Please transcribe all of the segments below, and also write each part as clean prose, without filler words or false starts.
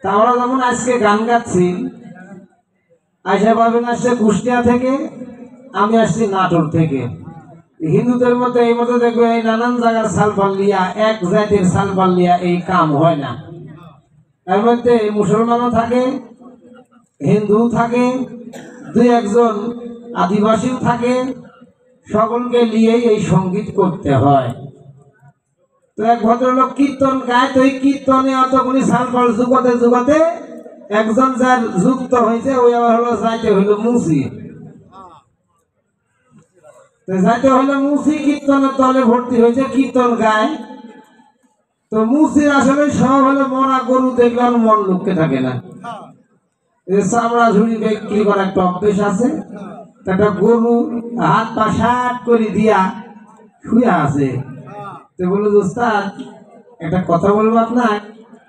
তা আমরা যখন আজকে গান গাচ্ছি, আয়সা পাবেন আসছে কুষ্টিয়া থেকে, আমি আসছি নাটোর থেকে। হিন্দুদের মধ্যে এই মতো দেখবে এই নানান জায়গার সালপাল্লিয়া, এক জাতির সালপাল্লিয়া এই কাম হয় না। এর মধ্যে মুসলমানও থাকে, হিন্দু থাকে, দুই একজন আদিবাসীও থাকে, সকলকে নিয়েই এই সঙ্গীত করতে হয়। তো এক ভদ্রলোক কীর্তন গায়, তো এই কীর্তনে অতগুলি সালপাল যুগতে যুগতে একজন যার যুক্ত হয়েছে ওই আবার হলো যাইতে হইলো মুসি। যাইতে হলো মুসি, কীর্তনের দলে ভর্তি হয়েছে, কীর্তন গায়। তো মুসির আসলে সব হলো মরা গরু দেখলে মন লুকতে থাকে না, চামড়া ঝুড়ি বিক্রি করার একটা অভ্যেস আছে। একটা গরু হাত পা সাট করে দিয়া শুয়ে আছে। তো বললো উস্তাদ একটা কথা বলবো আপনার।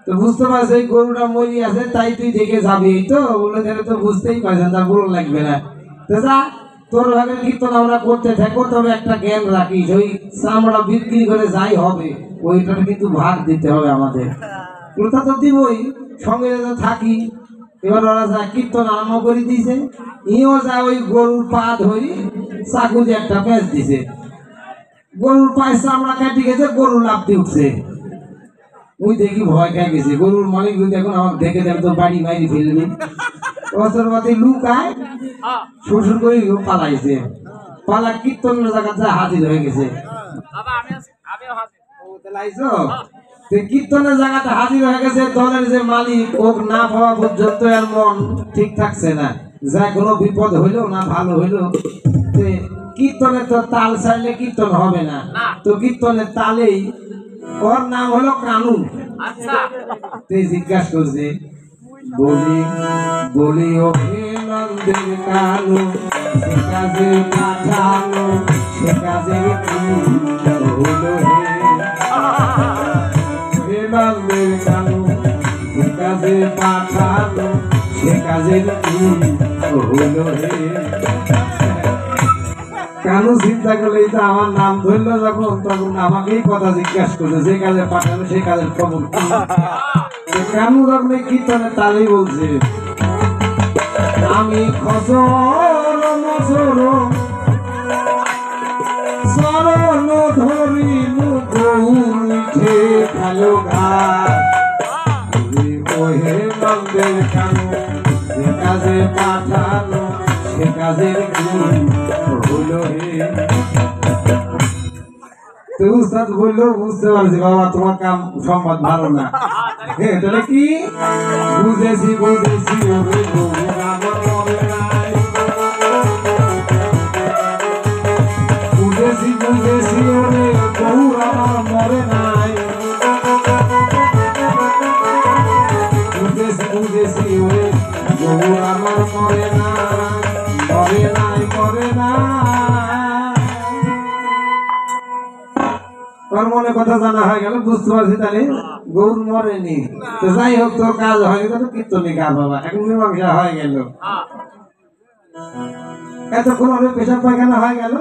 তো বুঝতে পারছে এই গরুটা মরি আছে, তাই তুই দেখে যাবি। তো বললো তাহলে তো বুঝতেই পারছেন, তার গরু লাগবে না। তো যা তোর ভাগে কীর্তন আমরা করতে থাকবো, তবে একটা জ্ঞান রাখিস, ওই চামড়া বিক্রি করে যাই হবে ওইটার কিন্তু ভাগ দিতে হবে আমাদের। ওটা তো দিবই, সঙ্গে থাকি। এবার ওরা যা কীর্তন আরম্ভ করে দিয়েছে, ইও যা ওই গরুর পা ধরি চাকু দিয়ে একটা প্যাঁচ দিছে, গরুর পায়ে চামড়া কাটি গেছে, গরু লাফ দিয়ে উঠছে। ওই দেখি ভয় খেয়ে গেছে, গরুর মালিক যদি এখন আমাকে দেখে দেবে তো বাড়ি মাইরি ফেলবি। অসরবাদী লুকায় শ্বশুর করে পালাইছে, পালা কীর্তনের জায়গাতে হাজির হয়ে গেছে। কীর্তনের জায়গাতে হাজির হয়ে গেছে, দলের যে মালিক ও না পাওয়া পর্যন্ত এর মন ঠিক থাকছে না, যা কোনো বিপদ হইলো না ভালো হইলো। কীর্তনের তো তাল ছাড়লে কীর্তন হবে না, তো কীর্তনের তালেই ওর নাম হলো কানু। জিজ্ঞাসা করছে, বলি বলি ও নন্দের কানু, সে কাজে পাঠানো সে কাজে কি হলো হে নন্দের কানু, সে কাজে পাঠানো সে কাজের কি হলো হে। কানু চিন্তা করলে আমার নাম ধরলো যখন, তখন আমাকেই কথা জিজ্ঞাসা করছে যে কাজে পাঠানো সেই কাজের খবর কি। কানু যখন কীর্তনের তালেই বলছে, আমি খসর মসর চরণ ধরি গৌর উঠে ভালো ঘাট, ওহে নন্দের কানু যে কাজে পাঠানো সে কাজের কি হলো হে। উস্তাদ বললো, বুঝতে পারছি বাবা তোমার কাম সংবাদ ভালো না। তাহলে কি বুঝেছি বুঝেছি, বুঝেছি বুঝেছি ওরে গৌর আমার মরে নাই, বুঝেছি বুঝেছি ওরে গৌর আমার মরে নাই, মরে নাই মরে নাই। তোর মনে কথা জানা হয়ে গেল, বুঝতে পারছি তাহলে গৌর মরেনি। তো যাই হোক, তোর কাজ হয়ে গেল, কীর্তনী কাজ বাবা, এখন মীমাংসা হয়ে গেল। এতক্ষণ পেশাব পায়খানা হয়ে গেল।